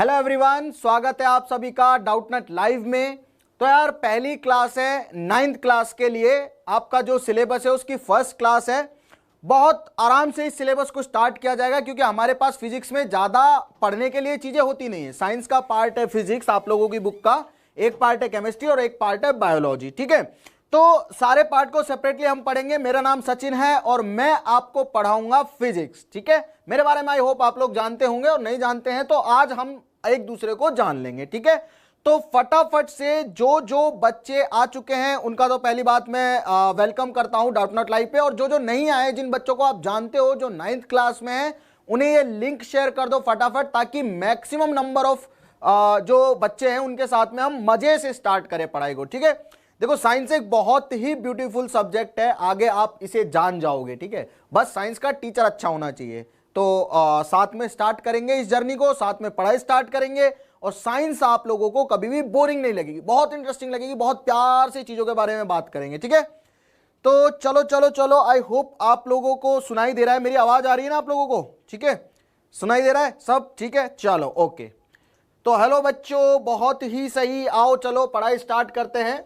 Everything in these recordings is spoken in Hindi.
हेलो एवरीवन, स्वागत है आप सभी का डाउटनेट लाइव में। तो यार पहली क्लास है 9th क्लास के लिए, आपका जो सिलेबस है उसकी फर्स्ट क्लास है। बहुत आराम से इस सिलेबस को स्टार्ट किया जाएगा क्योंकि हमारे पास फिजिक्स में ज़्यादा पढ़ने के लिए चीज़ें होती नहीं है। साइंस का पार्ट है फिजिक्स आप लोगों की बुक का, एक पार्ट है केमिस्ट्री और एक पार्ट है बायोलॉजी, ठीक है। तो सारे पार्ट को सेपरेटली हम पढ़ेंगे। मेरा नाम सचिन है और मैं आपको पढ़ाऊंगा फिजिक्स, ठीक है। मेरे बारे में आई होप आप लोग जानते होंगे, और नहीं जानते हैं तो आज हम एक दूसरे को जान लेंगे, ठीक है। तो फटाफट से जो जो बच्चे आ चुके हैं उनका तो पहली बात मैं वेलकम करता हूं डाउटनेट लाइव पे, और जो जो नहीं आए, जिन बच्चों को आप जानते हो जो 9th क्लास में है, उन्हें ये लिंक शेयर कर दो फटाफट, ताकि मैक्सिमम नंबर ऑफ जो बच्चे हैं उनके साथ में हम मजे से स्टार्ट करें पढ़ाई को, ठीक है। देखो साइंस एक बहुत ही ब्यूटीफुल सब्जेक्ट है, आगे आप इसे जान जाओगे, ठीक है। बस साइंस का टीचर अच्छा होना चाहिए। तो साथ में स्टार्ट करेंगे इस जर्नी को, साथ में पढ़ाई स्टार्ट करेंगे, और साइंस आप लोगों को कभी भी बोरिंग नहीं लगेगी, बहुत इंटरेस्टिंग लगेगी, बहुत प्यार से चीजों के बारे में बात करेंगे, ठीक है। तो चलो चलो चलो, आई होप आप लोगों को सुनाई दे रहा है, मेरी आवाज आ रही है ना आप लोगों को, ठीक है, सुनाई दे रहा है सब, ठीक है। चलो ओके, तो हेलो बच्चों, बहुत ही सही, आओ चलो पढ़ाई स्टार्ट करते हैं।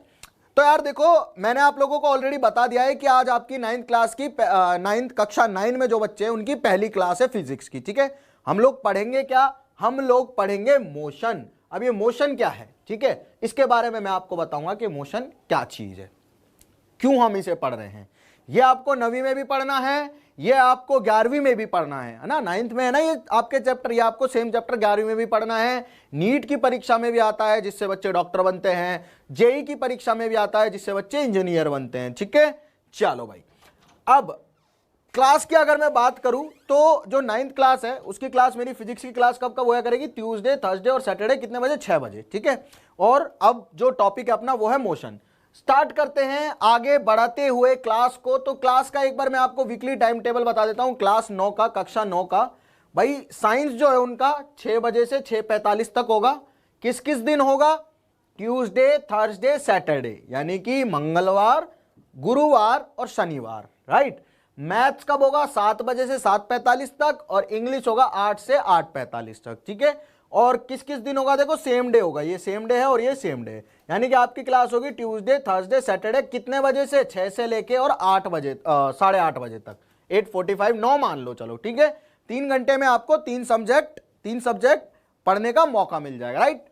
तो यार देखो, मैंने आप लोगों को ऑलरेडी बता दिया है कि आज आपकी 9th क्लास की 9th कक्षा 9 में जो बच्चे हैं उनकी पहली क्लास है फिजिक्स की, ठीक है। हम लोग पढ़ेंगे क्या? हम लोग पढ़ेंगे मोशन। अब ये मोशन क्या है, ठीक है, इसके बारे में मैं आपको बताऊंगा कि मोशन क्या चीज है, क्यों हम इसे पढ़ रहे हैं। ये आपको 9वीं में भी पढ़ना है, ये आपको 11वीं में भी पढ़ना है ना, 9th में है ना ये आपके चैप्टर, ये आपको सेम चैप्टर 11वीं में भी पढ़ना है। नीट की परीक्षा में भी आता है जिससे बच्चे डॉक्टर बनते हैं, जेई की परीक्षा में भी आता है जिससे बच्चे इंजीनियर बनते हैं, ठीक है। चलो भाई, अब क्लास की अगर मैं बात करूं तो जो 9th क्लास है उसकी क्लास, मेरी फिजिक्स की क्लास कब कब होया करेगी? ट्यूसडे, थर्सडे और सैटरडे। कितने बजे? 6 बजे, ठीक है। और अब जो टॉपिक है अपना वो है मोशन। स्टार्ट करते हैं आगे बढ़ाते हुए क्लास को। तो क्लास का एक बार मैं आपको वीकली टाइम टेबल बता देता हूं। क्लास 9 का, कक्षा 9 का भाई साइंस जो है उनका 6 बजे से 6:45 तक होगा। किस किस दिन होगा? ट्यूसडे, थर्सडे, सैटरडे, यानी कि मंगलवार, गुरुवार और शनिवार, राइट। मैथ्स कब होगा? 7 बजे से 7:45 तक, और इंग्लिश होगा 8 से 8:45 तक, ठीक है। और किस किस दिन होगा? देखो सेम डे होगा, ये सेम डे है और ये सेम डे है, यानी कि आपकी क्लास होगी ट्यूसडे, थर्सडे, सैटरडे। कितने बजे से? 6 से लेके और 8 बजे, 8:30 बजे तक, 8:45, 9 मान लो, चलो ठीक है। 3 घंटे में आपको 3 सब्जेक्ट पढ़ने का मौका मिल जाएगा, राइट।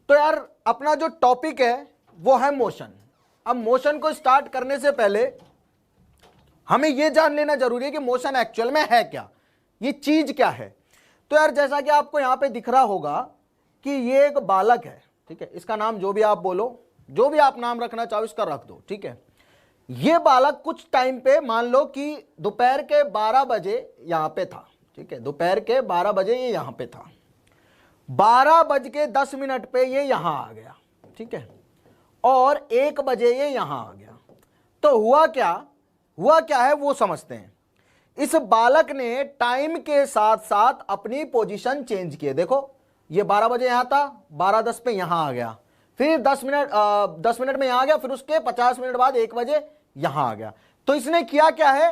तो यार अपना जो टॉपिक है वो है मोशन। अब मोशन को स्टार्ट करने से पहले हमें यह जान लेना जरूरी है कि मोशन एक्चुअल में है क्या, ये चीज क्या है। तो यार जैसा कि आपको यहां पे दिख रहा होगा कि ये एक बालक है, ठीक है। इसका नाम जो भी आप बोलो, जो भी आप नाम रखना चाहो इसका रख दो, ठीक है। ये बालक कुछ टाइम पे, मान लो कि दोपहर के 12 बजे यहां पे था, ठीक है। दोपहर के 12 बजे ये यहां पे था, 12:10 पे ये यहां आ गया, ठीक है। और 1 बजे ये यहां आ गया। तो हुआ क्या है वो समझते हैं। इस बालक ने टाइम के साथ साथ अपनी पोजीशन चेंज किए। देखो ये 12 बजे यहां था, 12:10 पे यहां आ गया, फिर 10 मिनट में यहां आ गया, फिर उसके 50 मिनट बाद 1 बजे यहां आ गया। तो इसने किया क्या है?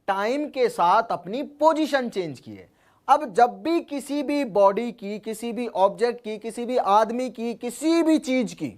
टाइम के साथ अपनी पोजीशन चेंज की है। अब जब भी किसी भी बॉडी की, किसी भी ऑब्जेक्ट की, किसी भी आदमी की, किसी भी चीज की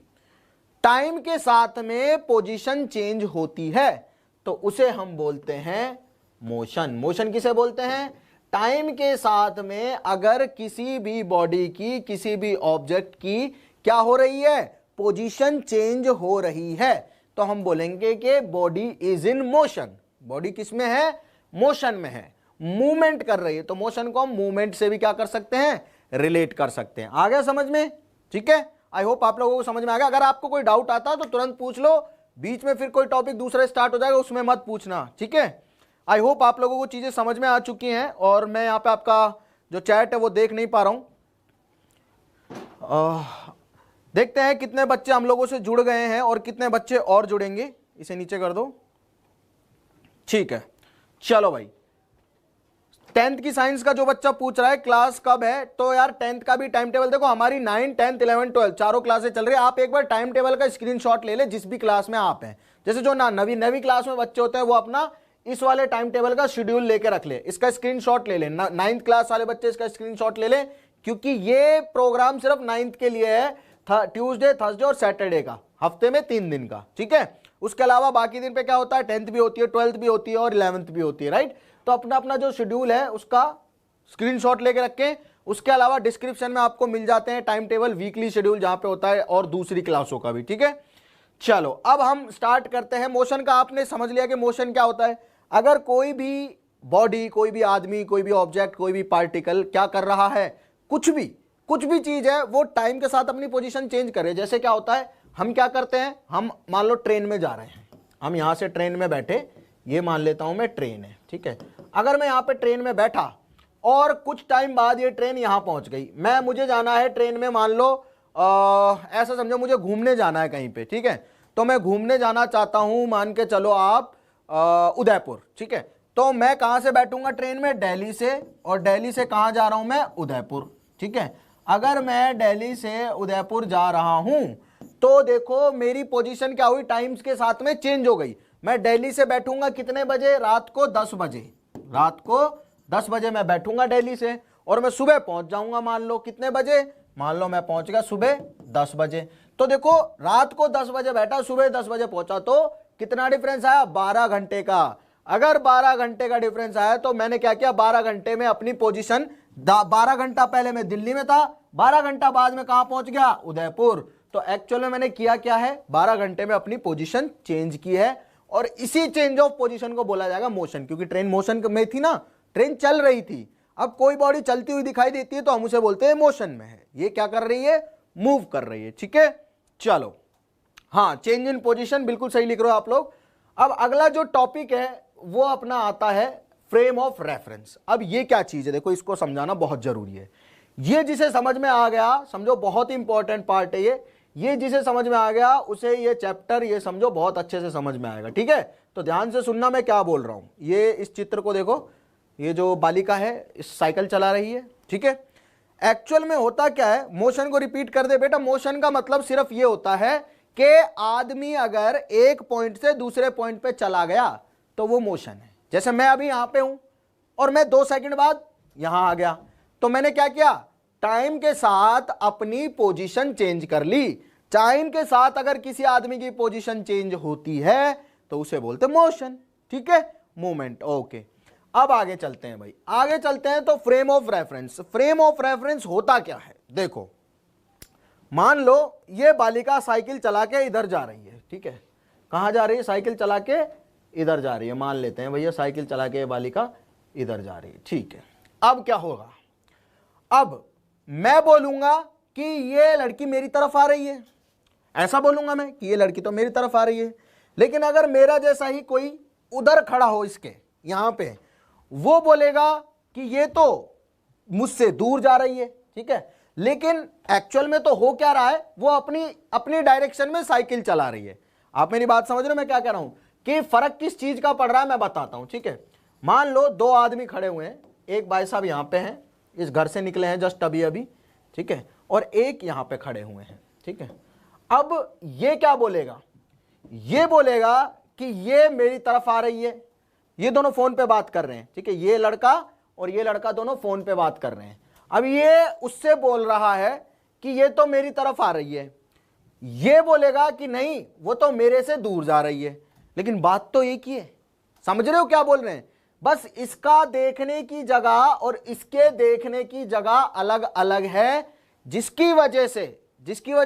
टाइम के साथ में पोजीशन चेंज होती है तो उसे हम बोलते हैं मोशन। मोशन किसे बोलते हैं? टाइम के साथ में अगर किसी भी बॉडी की, किसी भी ऑब्जेक्ट की क्या हो रही है? पोजीशन चेंज हो रही है, तो हम बोलेंगे कि body is in motion. Body किस में है? मोशन में है, मूवमेंट कर रही है। तो मोशन को हम मूवमेंट से भी क्या कर सकते हैं? रिलेट कर सकते हैं। आ गया समझ में? ठीक है, आई होप आप लोगों को समझ में आ गया। अगर आपको कोई डाउट आता है तो तुरंत पूछ लो, बीच में फिर कोई टॉपिक दूसरा स्टार्ट हो जाएगा उसमें मत पूछना, ठीक है। आई होप आप लोगों को चीजें समझ में आ चुकी हैं, और मैं यहाँ पे आपका जो चैट है वो देख नहीं पा रहा हूं। देखते हैं कितने बच्चे हम लोगों से जुड़ गए हैं और कितने बच्चे और जुड़ेंगे। इसे नीचे कर दो, ठीक है। चलो भाई, 10th की साइंस का जो बच्चा पूछ रहा है क्लास कब है, तो यार 10th का भी टाइम टेबल देखो, हमारी 9, 10, 11, 12 चारों क्लासें चल रही है। आप एक बार टाइम टेबल का स्क्रीनशॉट ले ले जिस भी क्लास में आप हैं। जैसे जो नवी क्लास में बच्चे होते हैं वो अपना इस वाले टाइम टेबल का शेड्यूल लेके रख ले, इसका स्क्रीनशॉट ले ले। 9th क्लास वाले बच्चे इसका स्क्रीनशॉट ले ले क्योंकि ये प्रोग्राम सिर्फ 9th के लिए है, ट्यूसडे, थर्सडे और सैटरडे का, हफ्ते में 3 दिन का, ठीक है। उसके अलावा बाकी दिन पे क्या होता है, 10th भी होती है, 12th भी होती है और 11th भी होती है, राइट। तो अपना अपना जो शेड्यूल है उसका स्क्रीनशॉट लेके रखें। उसके अलावा डिस्क्रिप्शन में आपको मिल जाते हैं टाइम टेबल, वीकली शेड्यूल जहां पे होता है और दूसरी क्लासों का भी, ठीक है। चलो अब हम स्टार्ट करते हैं। मोशन का आपने समझ लिया कि मोशन क्या होता है। अगर कोई भी बॉडी, कोई भी आदमी, कोई भी ऑब्जेक्ट, कोई भी पार्टिकल क्या कर रहा है, कुछ भी चीज है, वो टाइम के साथ अपनी पोजीशन चेंज करे। जैसे क्या होता है, हम क्या करते हैं, हम मान लो ट्रेन में जा रहे हैं, हम यहां से ट्रेन में बैठे, ये मान लेता हूं मैं ट्रेन है, ठीक है। अगर मैं यहां पे ट्रेन में बैठा और कुछ टाइम बाद ये ट्रेन यहां पहुंच गई, मुझे जाना है ट्रेन में, मान लो ऐसा समझो मुझे घूमने जाना है कहीं पे, ठीक है। तो मैं घूमने जाना चाहता हूं, मान के चलो आप उदयपुर, ठीक है। तो मैं कहां से बैठूंगा ट्रेन में, दिल्ली से, और दिल्ली से कहां जा रहा हूं मैं, उदयपुर, ठीक है। अगर मैं दिल्ली से उदयपुर जा रहा हूं तो देखो मेरी पोजीशन क्या हुई, टाइम्स के साथ में चेंज हो गई। मैं दिल्ली से बैठूंगा कितने बजे, रात को 10 बजे, रात को 10 बजे मैं बैठूंगा दिल्ली से, और मैं सुबह पहुंच जाऊंगा मान लो कितने बजे, मान लो मैं पहुंच गया सुबह 10 बजे। तो देखो रात को 10 बजे बैठा, सुबह 10 बजे पहुंचा, तो कितना डिफरेंस आया, 12 घंटे का। अगर 12 घंटे का डिफरेंस आया तो मैंने क्या किया, 12 घंटे में अपनी पोजीशन, 12 घंटा पहले मैं दिल्ली में था, 12 घंटा बाद में कहां पहुंच गया, उदयपुर। तो एक्चुअल में मैंने किया क्या है, 12 घंटे में अपनी पोजीशन चेंज की है, और इसी चेंज ऑफ पोजीशन को बोला जाएगा मोशन, क्योंकि ट्रेन मोशन में थी ना, ट्रेन चल रही थी। अब कोई बॉडी चलती हुई दिखाई देती है तो हम उसे बोलते हैं मोशन में है, ये क्या कर रही है, मूव कर रही है, ठीक है। चलो हाँ, चेंज इन पोजीशन बिल्कुल सही लिख रहे हो आप लोग। अब अगला जो टॉपिक है वो अपना आता है फ्रेम ऑफ रेफरेंस। अब ये क्या चीज है, देखो इसको समझाना बहुत जरूरी है। ये जिसे समझ में आ गया, समझो बहुत इंपॉर्टेंट पार्ट है ये जिसे समझ में आ गया उसे ये चैप्टर, ये समझो बहुत अच्छे से समझ में आएगा, ठीक है। तो ध्यान से सुनना मैं क्या बोल रहा हूं। ये इस चित्र को देखो, ये जो बालिका है इस साइकिल चला रही है, ठीक है। एक्चुअल में होता क्या है, मोशन को रिपीट कर दे बेटा। मोशन का मतलब सिर्फ ये होता है कि आदमी अगर एक पॉइंट से दूसरे पॉइंट पे चला गया तो वो मोशन है। जैसे मैं अभी यहां पे हूं और मैं 2 सेकंड बाद यहां आ गया, तो मैंने क्या किया, टाइम के साथ अपनी पोजीशन चेंज कर ली। टाइम के साथ अगर किसी आदमी की पोजीशन चेंज होती है तो उसे बोलते मोशन, ठीक है, मूवमेंट। ओके, अब आगे चलते हैं भाई, आगे चलते हैं। तो frame of reference, frame of reference होता क्या है, देखो मान लो ये बालिका साइकिल चला के इधर जा रही है, ठीक है। कहां जा रही है, साइकिल चला के इधर जा रही है, मान लेते हैं भैया साइकिल चला के बालिका इधर जा रही है, ठीक है। अब क्या होगा, अब मैं बोलूंगा कि ये लड़की मेरी तरफ आ रही है, ऐसा बोलूंगा मैं कि ये लड़की तो मेरी तरफ आ रही है। लेकिन अगर मेरा जैसा ही कोई उधर खड़ा हो इसके यहां पे, वो बोलेगा कि ये तो मुझसे दूर जा रही है, ठीक है। लेकिन एक्चुअल में तो हो क्या रहा है, वो अपनी डायरेक्शन में साइकिल चला रही है। आप मेरी बात समझ रहे हो मैं क्या कह रहा हूं, कि फर्क किस चीज का पड़ रहा है मैं बताता हूं, ठीक है। मान लो 2 आदमी खड़े हुए हैं, एक भाई साहब यहां पे हैं, इस घर से निकले हैं जस्ट अभी, ठीक है, और एक यहां पे खड़े हुए हैं, ठीक है। अब ये क्या बोलेगा, ये बोलेगा कि ये मेरी तरफ आ रही है, ये दोनों फोन पे बात कर रहे हैं, ठीक है, ये लड़का और ये लड़का दोनों फोन पे बात कर रहे हैं। अब ये उससे बोल रहा है कि ये तो मेरी तरफ आ रही है, ये बोलेगा कि नहीं वो तो मेरे से दूर जा रही है। लेकिन बात तो एक ही है, समझ रहे हो क्या बोल रहे हैं, बस इसका देखने की जगह और इसके देखने की जगह अलग अलग है, जिसकी वजह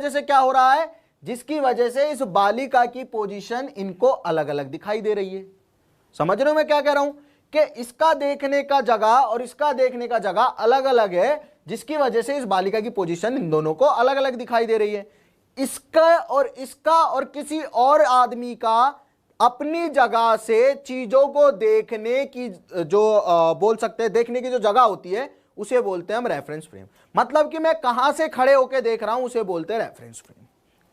से क्या हो रहा है, जिसकी वजह से इस बालिका की पोजीशन इनको अलग अलग दिखाई दे रही है। समझ रहे हो मैं क्या कह रहा हूं, कि इसका देखने का जगह और इसका देखने का जगह अलग अलग है, जिसकी वजह से इस बालिका की पोजीशन इन दोनों को अलग अलग दिखाई दे रही है। इसका और किसी और आदमी का अपनी जगह से चीजों को देखने की जो बोल सकते हैं, देखने की जो जगह होती है उसे बोलते हैं हम रेफरेंस फ्रेम। मतलब कि मैं कहां से खड़े होकर देख रहा हूं उसे बोलते हैं रेफरेंस फ्रेम।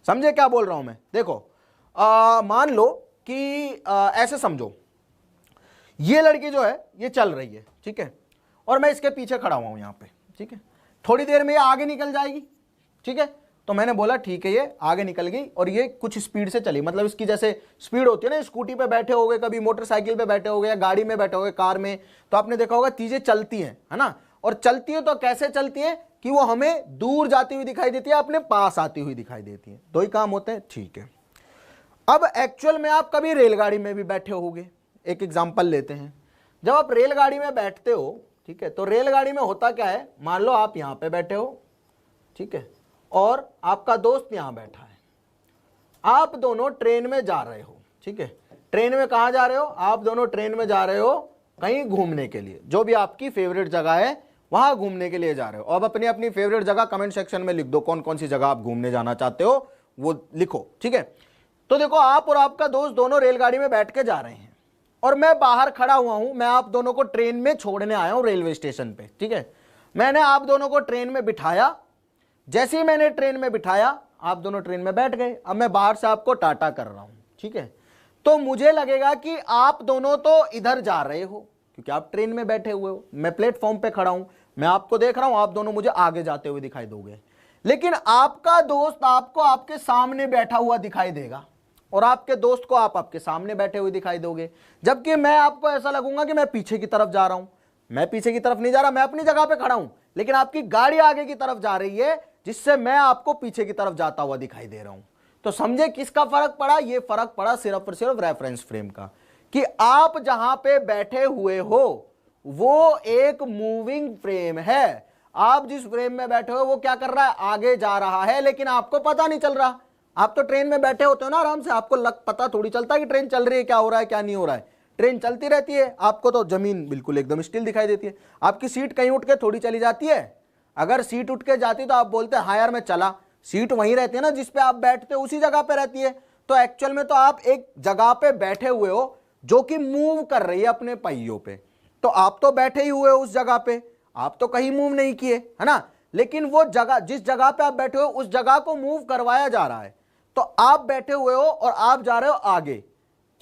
समझे क्या बोल रहा हूं मैं, देखो मान लो कि ऐसे समझो ये लड़की जो है ये चल रही है, ठीक है, और मैं इसके पीछे खड़ा हुआ हूं यहां पे, ठीक है। थोड़ी देर में ये आगे निकल जाएगी, ठीक है। तो मैंने बोला ठीक है, ये आगे निकल गई और ये कुछ स्पीड से चली, मतलब इसकी जैसे स्पीड होती है ना, स्कूटी पे बैठे होगे, कभी मोटरसाइकिल पे बैठे होगे या गाड़ी में बैठे होगे, कार में, तो आपने देखा होगा चीजें चलती हैं, है ना। और चलती है तो कैसे चलती है कि वो हमें दूर जाती हुई दिखाई देती है, अपने पास आती हुई दिखाई देती है। दो ही काम होते हैं, ठीक है। अब एक्चुअल में आप कभी रेलगाड़ी में भी बैठे होंगे। एक एग्जांपल लेते हैं, जब आप रेलगाड़ी में बैठते हो, ठीक है, तो रेलगाड़ी में होता क्या है, मान लो आप यहां पे बैठे हो, ठीक है, और आपका दोस्त यहां बैठा है, आप दोनों ट्रेन में जा रहे हो, ठीक है। ट्रेन में कहां जा रहे हो, आप दोनों ट्रेन में जा रहे हो कहीं घूमने के लिए, जो भी आपकी फेवरेट जगह है वहां घूमने के लिए जा रहे हो। अब अपनी अपनी फेवरेट जगह कमेंट सेक्शन में लिख दो, कौन कौन सी जगह आप घूमने जाना चाहते हो वो लिखो, ठीक है। तो देखो, आप और आपका दोस्त दोनों रेलगाड़ी में बैठ के जा रहे हैं और मैं बाहर खड़ा हुआ हूं, मैं आप दोनों को ट्रेन में छोड़ने आया हूं रेलवे स्टेशन पे, ठीक है। मैंने आप दोनों को ट्रेन में बिठाया, जैसे ही मैंने ट्रेन में बिठाया आप दोनों ट्रेन में बैठ गए। अब मैं बाहर से आपको टाटा कर रहा हूं, ठीक है, तो मुझे लगेगा कि आप दोनों तो इधर जा रहे हो क्योंकि आप ट्रेन में बैठे हुए हो, मैं प्लेटफॉर्म पे खड़ा हूं, मैं आपको देख रहा हूं, आप दोनों मुझे आगे जाते हुए दिखाई दोगे। लेकिन आपका दोस्त आपको आपके सामने बैठा हुआ दिखाई देगा और आपके दोस्त को आप आपके सामने बैठे हुए दिखाई दोगे, जबकि मैं आपको ऐसा लगूंगा कि मैं पीछे की तरफ जा रहा हूं। मैं पीछे की तरफ नहीं जा रहा, मैं अपनी जगह पे खड़ा हूं, लेकिन आपकी गाड़ी आगे की तरफ जा रही है, जिससे मैं आपको पीछे की तरफ जाता हुआ दिखाई दे रहा हूं। तो समझे किसका फर्क पड़ा, ये फर्क पड़ा सिर्फ और सिर्फ रेफरेंस फ्रेम का, कि आप जहां पे बैठे हुए हो वो एक मूविंग फ्रेम है। आप जिस फ्रेम में बैठे हो वो क्या कर रहा है, आगे जा रहा है, लेकिन आपको पता नहीं चल रहा। आप तो ट्रेन में बैठे होते हो ना आराम से, आपको पता थोड़ी चलता है कि ट्रेन चल रही है, क्या हो रहा है क्या नहीं हो रहा है। ट्रेन चलती रहती है, आपको तो जमीन बिल्कुल एकदम स्टिल दिखाई देती है। आपकी सीट कहीं उठ के थोड़ी चली जाती है, अगर सीट उठ के जाती तो आप बोलते हैं हाँ यार मैं चला, सीट वहीं रहती है ना जिस पे आप बैठते हो, उसी जगह पे रहती है। तो एक्चुअल में तो आप एक जगह पे बैठे हुए हो जो कि मूव कर रही है अपने पहियों पे, तो आप तो बैठे ही हुए हो उस जगह पे, आप तो कहीं मूव नहीं किए, है ना। लेकिन वो जगह, जिस जगह पे आप बैठे हो उस जगह को मूव करवाया जा रहा है। तो आप बैठे हुए हो और आप जा रहे हो आगे,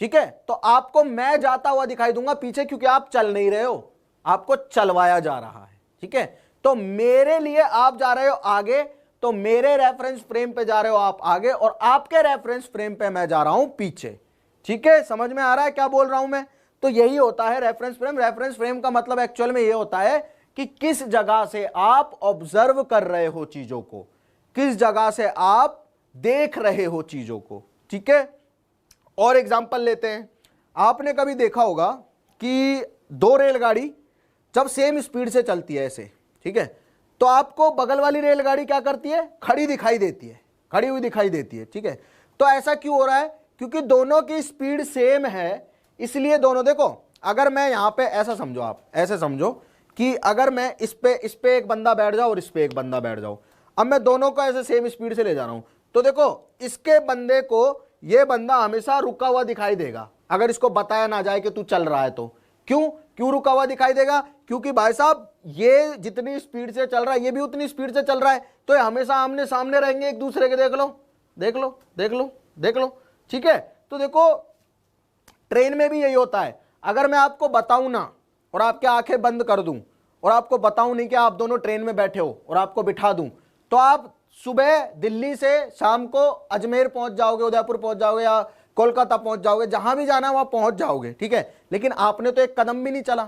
ठीक है, तो आपको मैं जाता हुआ दिखाई दूंगा पीछे, क्योंकि आप चल नहीं रहे हो, आपको चलवाया जा रहा है, ठीक है। तो मेरे लिए आप जा रहे हो आगे, तो मेरे रेफरेंस फ्रेम पे जा रहे हो आप आगे, और आपके रेफरेंस फ्रेम पे मैं जा रहा हूं पीछे, ठीक है। समझ में आ रहा है क्या बोल रहा हूं मैं। तो यही होता है रेफरेंस फ्रेम। रेफरेंस फ्रेम का मतलब एक्चुअल में ये होता है कि किस जगह से आप ऑब्जर्व कर रहे हो चीजों को, किस जगह से आप देख रहे हो चीजों को, ठीक है। और एग्जांपल लेते हैं, आपने कभी देखा होगा कि दो रेलगाड़ी जब सेम स्पीड से चलती है ऐसे, ठीक है, तो आपको बगल वाली रेलगाड़ी क्या करती है, खड़ी दिखाई देती है, खड़ी हुई दिखाई देती है, ठीक है। तो ऐसा क्यों हो रहा है, क्योंकि दोनों की स्पीड सेम है, इसलिए दोनों, देखो अगर मैं यहां पे ऐसा समझो, आप ऐसे समझो कि अगर मैं इस पे एक बंदा बैठ जाओ और इस पे एक बंदा बैठ जाओ, अब मैं दोनों को ऐसे सेम स्पीड से ले जा रहा हूं, तो देखो इसके बंदे को ये बंदा हमेशा रुका हुआ दिखाई देगा अगर इसको बताया ना जाए कि तू चल रहा है तो। क्यों रुका हुआ दिखाई देगा, क्योंकि भाई साहब ये जितनी स्पीड से चल रहा है ये भी उतनी स्पीड से चल रहा है, तो ये हमेशा आमने सामने रहेंगे एक दूसरे के। देख लो देख लो देख लो देख लो, ठीक है। तो देखो ट्रेन में भी यही होता है, अगर मैं आपको बताऊं ना और आपकी आंखें बंद कर दूं और आपको बताऊं नहीं कि आप दोनों ट्रेन में बैठे हो और आपको बिठा दूं, तो आप सुबह दिल्ली से शाम को अजमेर पहुंच जाओगे, उदयपुर पहुंच जाओगे या कोलकाता पहुंच जाओगे, जहां भी जाना है वहां पहुंच जाओगे, ठीक है। लेकिन आपने तो एक कदम भी नहीं चला,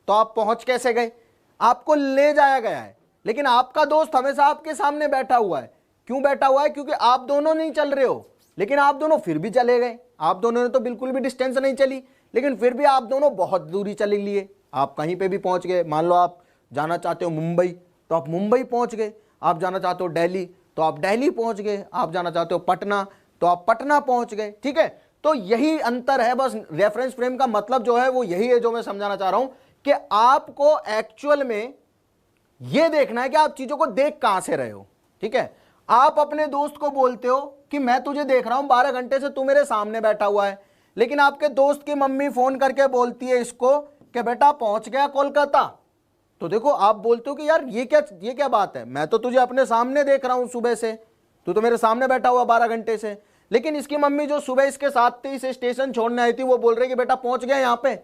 तो आप पहुंच कैसे गए, आपको ले जाया गया है। लेकिन आपका दोस्त हमेशा आपके सामने बैठा हुआ है। क्यों बैठा हुआ है, क्योंकि आप दोनों नहीं चल रहे हो, लेकिन आप दोनों फिर भी चले गए। आप दोनों ने तो बिल्कुल भी डिस्टेंस नहीं चली, लेकिन फिर भी आप दोनों बहुत दूरी चले लिए, आप कहीं पे भी पहुंच गए। मान लो आप जाना चाहते हो मुंबई, तो आप मुंबई पहुंच गए। आप जाना चाहते हो दिल्ली, तो आप दिल्ली पहुंच गए। आप जाना चाहते हो पटना, तो आप पटना पहुंच गए, ठीक है। तो यही अंतर है बस। रेफरेंस फ्रेम का मतलब जो है वो यही है जो मैं समझाना चाह रहा हूं, कि आपको एक्चुअल में यह देखना है कि आप चीजों को देख कहां से रहे हो, ठीक है। आप अपने दोस्त को बोलते हो कि मैं तुझे देख रहा हूं 12 घंटे से, तू मेरे सामने बैठा हुआ है, लेकिन आपके दोस्त की मम्मी फोन करके बोलती है इसको कि बेटा पहुंच गया कोलकाता। तो देखो आप बोलते हो कि यार ये क्या बात है, मैं तो तुझे अपने सामने देख रहा हूं सुबह से, तू तो मेरे सामने बैठा हुआ 12 घंटे से। लेकिन इसकी मम्मी जो सुबह इसके साथ ही से स्टेशन छोड़ने आई थी वो बोल रही कि बेटा पहुंच गया यहां पे।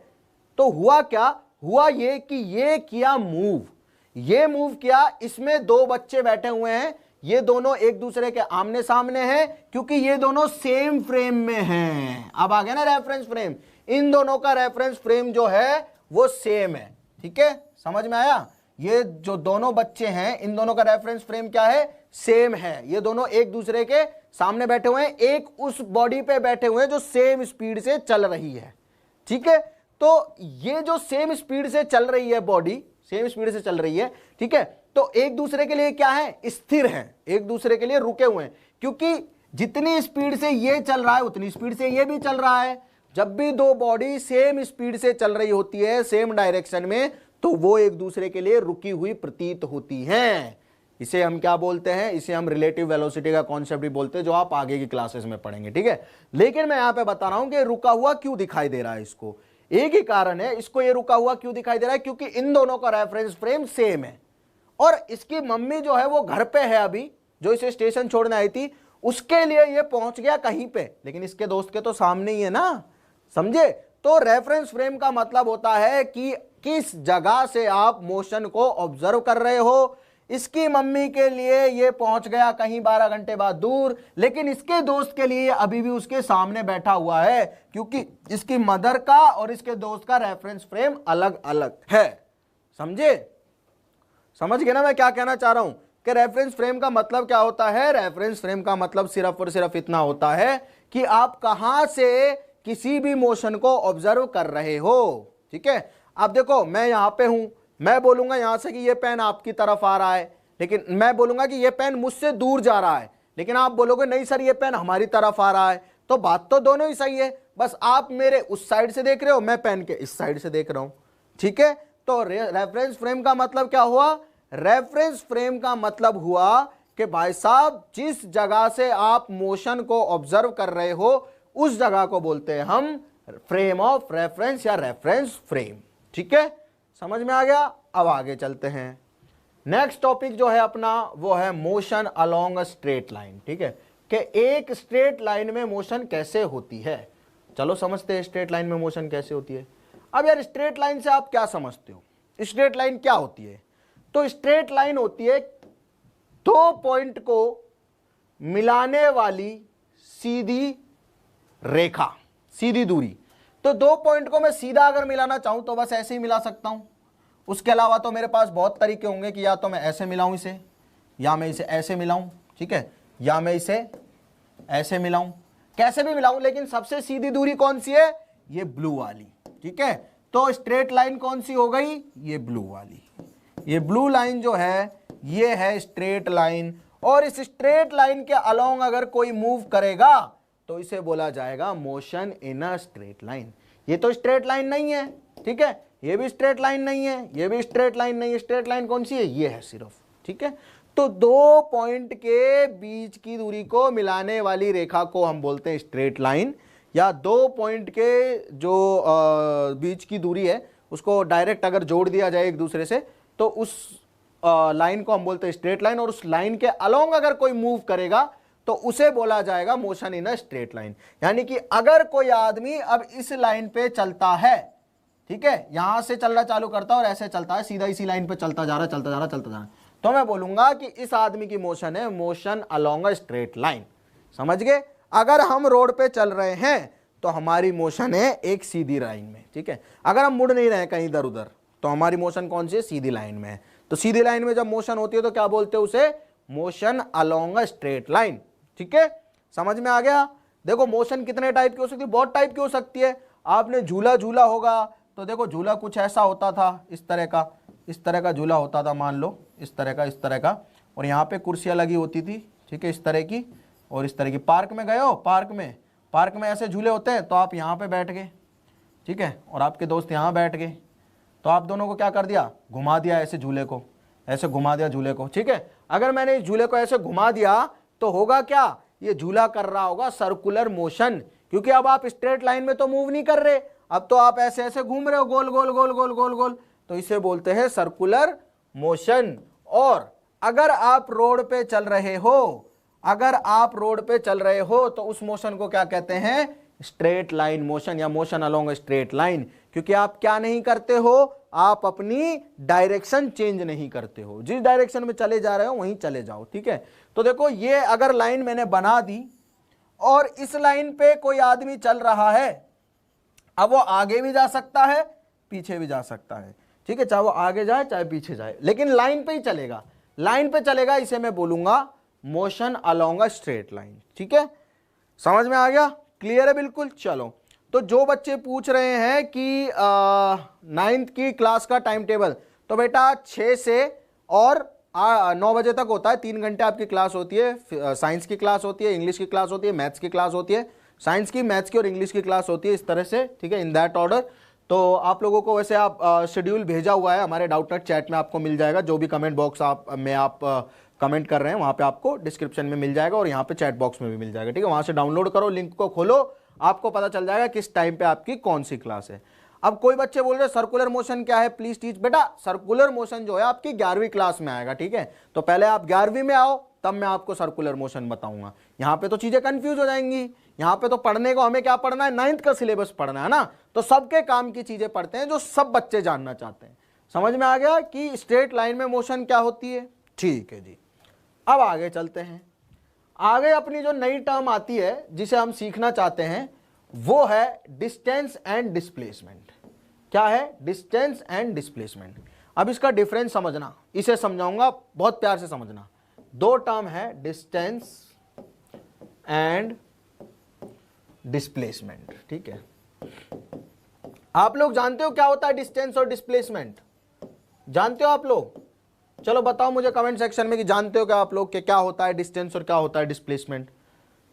तो हुआ क्या, हुआ ये कि ये किया मूव किया। इसमें दो बच्चे बैठे हुए हैं, ये दोनों एक दूसरे के आमने सामने हैं, क्योंकि ये दोनों सेम फ्रेम में हैं। अब आ गया ना रेफरेंस फ्रेम, इन दोनों का रेफरेंस फ्रेम जो है वो सेम है, ठीक है। समझ में आया ये जो दोनों बच्चे हैं इन दोनों का रेफरेंस फ्रेम क्या है, सेम है। ये दोनों एक दूसरे के सामने बैठे हुए हैं, एक उस बॉडी पे बैठे हुए हैं जो सेम स्पीड से चल रही है। ठीक है, तो ये जो सेम स्पीड से चल रही है, बॉडी सेम स्पीड से चल रही है, ठीक है, तो एक दूसरे के लिए क्या है, स्थिर है, एक दूसरे के लिए रुके हुए हैं, क्योंकि जितनी स्पीड से ये चल रहा है उतनी स्पीड से ये भी चल रहा है। जब भी दो बॉडी सेम स्पीड से चल रही होती है, सेम डायरेक्शन में, तो वो एक दूसरे के लिए रुकी हुई प्रतीत होती हैं। इसे हम क्या बोलते हैं, इसे हम रिलेटिव वेलोसिटी का कॉन्सेप्ट भी बोलते हैं, जो आप आगे की क्लासेस में पढ़ेंगे। ठीक है, लेकिन मैं यहां पे बता रहा हूं कि रुका हुआ क्यों दिखाई दे रहा है। इसको एक ही कारण है, इसको ये रुका हुआ क्यों दिखाई दे रहा है, क्योंकि इन दोनों का रेफरेंस फ्रेम सेम है। और इसकी मम्मी जो है वो घर पे है, अभी जो इसे स्टेशन छोड़ने आई थी उसके लिए ये पहुंच गया कहीं पे, लेकिन इसके दोस्त के तो सामने ही है ना, समझे। तो रेफरेंस फ्रेम का मतलब होता है कि किस जगह से आप मोशन को ऑब्जर्व कर रहे हो। इसकी मम्मी के लिए ये पहुंच गया कहीं 12 घंटे बाद दूर, लेकिन इसके दोस्त के लिए अभी भी उसके सामने बैठा हुआ है, क्योंकि इसकी मदर का और इसके दोस्त का रेफरेंस फ्रेम अलग अलग है। समझे, समझ गए ना मैं क्या कहना चाह रहा हूं कि रेफरेंस फ्रेम का मतलब क्या होता है। रेफरेंस फ्रेम का मतलब सिर्फ और सिर्फ इतना होता है कि आप कहां से किसी भी मोशन को ऑब्जर्व कर रहे हो। ठीक है, अब देखो मैं यहां पे हूं, मैं बोलूंगा यहां से कि ये पेन आपकी तरफ आ रहा है, लेकिन मैं बोलूंगा कि ये पेन मुझसे दूर जा रहा है, लेकिन आप बोलोगे नहीं सर ये पेन हमारी तरफ आ रहा है। तो बात तो दोनों ही सही है, बस आप मेरे उस साइड से देख रहे हो, मैं पेन के इस साइड से देख रहा हूं। ठीक है, तो रेफरेंस फ्रेम का मतलब क्या हुआ, रेफरेंस फ्रेम का मतलब हुआ कि भाई साहब जिस जगह से आप मोशन को ऑब्जर्व कर रहे हो उस जगह को बोलते हैं हम फ्रेम ऑफ रेफरेंस या रेफरेंस फ्रेम। ठीक है, समझ में आ गया। अब आगे चलते हैं। नेक्स्ट टॉपिक जो है अपना वो है motion along a straight line. ठीक है, कि एक स्ट्रेट लाइन में मोशन कैसे होती है। चलो समझते हैं स्ट्रेट लाइन में मोशन कैसे होती है। अब यार स्ट्रेट लाइन से आप क्या समझते हो, स्ट्रेट लाइन क्या होती है। तो स्ट्रेट लाइन होती है दो पॉइंट को मिलाने वाली सीधी रेखा, सीधी दूरी। तो दो पॉइंट को मैं सीधा अगर मिलाना चाहूं तो बस ऐसे ही मिला सकता हूं, उसके अलावा तो मेरे पास बहुत तरीके होंगे कि या तो मैं ऐसे मिलाऊं इसे, या मैं इसे ऐसे मिलाऊं, ठीक है, या मैं इसे ऐसे मिलाऊं, कैसे भी मिलाऊं, लेकिन सबसे सीधी दूरी कौन सी है, ये ब्लू वाली। ठीक है, तो स्ट्रेट लाइन कौन सी हो गई, ये ब्लू वाली। ये ब्लू लाइन जो है ये है स्ट्रेट लाइन, और इस स्ट्रेट लाइन के अलोंग अगर कोई मूव करेगा तो इसे बोला जाएगा motion in a straight line. ये तो स्ट्रेट लाइन नहीं है, ठीक है, ये भी स्ट्रेट लाइन नहीं है, ये भी स्ट्रेट लाइन नहीं है। स्ट्रेट लाइन कौन सी है, ये है सिर्फ। ठीक है, तो दो पॉइंट के बीच की दूरी को मिलाने वाली रेखा को हम बोलते हैं स्ट्रेट लाइन, या दो पॉइंट के जो बीच की दूरी है उसको डायरेक्ट अगर जोड़ दिया जाए एक दूसरे से तो उस लाइन को हम बोलते हैं स्ट्रेट लाइन, और उस लाइन के अलोंग अगर कोई मूव करेगा तो उसे बोला जाएगा motion in a straight line. यानी कि अगर कोई आदमी अब इस लाइन पे चलता है, ठीक है, यहां से चलना चालू करता है और ऐसे चलता है, सीधा इसी लाइन पे चलता जा रहा, चलता जा रहा, चलता जा रहा, तो मैं बोलूंगा कि इस आदमी की मोशन है motion along a straight line. समझ गए। अगर हम रोड पे चल रहे हैं तो हमारी मोशन है एक सीधी लाइन में। ठीक है, अगर हम मुड़ नहीं रहे कहीं इधर उधर तो हमारी मोशन कौन सी है, सीधी लाइन में है। तो सीधी लाइन में जब मोशन होती है तो क्या बोलते हैं उसे, motion along a straight line. ठीक है, समझ में आ गया। देखो मोशन कितने टाइप की हो सकती है, बहुत टाइप की हो सकती है। आपने झूला झूला होगा तो देखो झूला कुछ ऐसा होता था, इस तरह का झूला होता था, मान लो इस तरह का, और यहाँ पे कुर्सियाँ लगी होती थी, ठीक है, इस तरह की और इस तरह की। पार्क में गए हो, पार्क में ऐसे झूले होते हैं, तो आप यहाँ पे बैठ गए, ठीक है, और आपके दोस्त यहाँ बैठ गए, तो आप दोनों को क्या कर दिया, घुमा दिया ऐसे झूले को, ऐसे घुमा दिया झूले को। ठीक है, अगर मैंने इस झूले को ऐसे घुमा दिया तो होगा क्या, ये झूला कर रहा होगा सर्कुलर मोशन, क्योंकि अब आप स्ट्रेट लाइन में तो मूव नहीं कर रहे, अब तो आप ऐसे ऐसे घूम रहे हो, गोल गोल गोल गोल गोल गोल, तो इसे बोलते हैं सर्कुलर मोशन। और अगर आप रोड पे चल रहे हो, तो उस मोशन को क्या कहते हैं, स्ट्रेट लाइन मोशन या मोशन अलोंग स्ट्रेट लाइन, क्योंकि आप क्या नहीं करते हो, आप अपनी डायरेक्शन चेंज नहीं करते हो, जिस डायरेक्शन में चले जा रहे हो वहीं चले जाओ। ठीक है, तो देखो ये अगर लाइन मैंने बना दी और इस लाइन पे कोई आदमी चल रहा है, अब वो आगे भी जा सकता है पीछे भी जा सकता है, ठीक है, चाहे वो आगे जाए चाहे पीछे जाए, लेकिन लाइन पे ही चलेगा, लाइन पे चलेगा, इसे मैं बोलूंगा motion along a straight line. ठीक है, समझ में आ गया, क्लियर है बिल्कुल। चलो, तो जो बच्चे पूछ रहे हैं कि 9th की क्लास का टाइम टेबल, तो बेटा 6 से और 9 बजे तक होता है, 3 घंटे आपकी क्लास होती है। साइंस की क्लास होती है, इंग्लिश की क्लास होती है, मैथ्स की क्लास होती है, साइंस की, मैथ्स की और इंग्लिश की क्लास होती है, इस तरह से। ठीक है, इन दैट ऑर्डर। तो आप लोगों को वैसे आप शेड्यूल भेजा हुआ है हमारे डाउटनेट चैट में, आपको मिल जाएगा, जो भी कमेंट बॉक्स आप कमेंट कर रहे हैं वहां पे आपको डिस्क्रिप्शन में मिल जाएगा और यहाँ पे चैट बॉक्स में भी मिल जाएगा। ठीक है, वहां से डाउनलोड करो, लिंक को खोलो, आपको पता चल जाएगा किस टाइम पे आपकी कौन सी क्लास है। अब कोई बच्चे बोल रहे हैं सर्कुलर मोशन क्या है, प्लीज टीच। बेटा सर्कुलर मोशन जो है आपकी 11वीं क्लास में आएगा। ठीक है, तो पहले आप 11वीं में आओ, तब मैं आपको सर्कुलर मोशन बताऊंगा। यहाँ पे तो चीजें कंफ्यूज हो जाएंगी, यहाँ पे तो पढ़ने को हमें क्या पढ़ना है, 9th का सिलेबस पढ़ना है ना, तो सबके काम की चीजें पढ़ते हैं जो सब बच्चे जानना चाहते हैं। समझ में आ गया कि स्ट्रेट लाइन में मोशन क्या होती है। ठीक है जी, अब आगे चलते हैं। आगे अपनी जो नई टर्म आती है जिसे हम सीखना चाहते हैं वो है डिस्टेंस एंड डिस्प्लेसमेंट। क्या है, डिस्टेंस एंड डिस्प्लेसमेंट। अब इसका डिफरेंस समझना, इसे समझाऊंगा, बहुत प्यार से समझना। दो टर्म है, डिस्टेंस एंड डिस्प्लेसमेंट। ठीक है, आप लोग जानते हो क्या होता है डिस्टेंस और डिस्प्लेसमेंट? जानते हो आप लोग? चलो बताओ मुझे कमेंट सेक्शन में कि जानते हो क्या आप लोग कि क्या होता है डिस्टेंस और क्या होता है डिस्प्लेसमेंट।